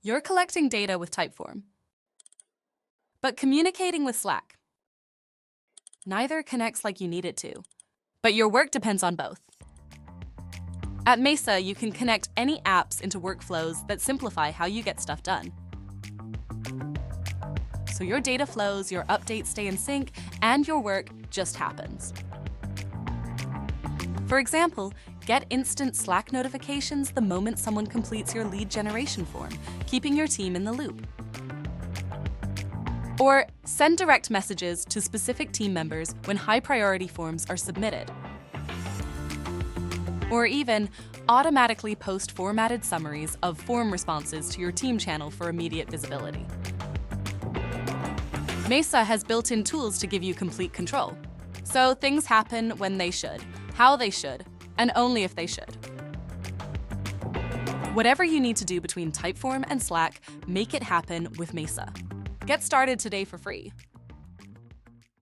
You're collecting data with Typeform, but communicating with Slack. Neither connects like you need it to, but your work depends on both. At Mesa, you can connect any apps into workflows that simplify how you get stuff done. So your data flows, your updates stay in sync, and your work just happens. For example, get instant Slack notifications the moment someone completes your lead generation form, keeping your team in the loop. Or send direct messages to specific team members when high-priority forms are submitted. Or even automatically post formatted summaries of form responses to your team channel for immediate visibility. Mesa has built-in tools to give you complete control. So things happen when they should, how they should, and only if they should. Whatever you need to do between Typeform and Slack, make it happen with Mesa. Get started today for free.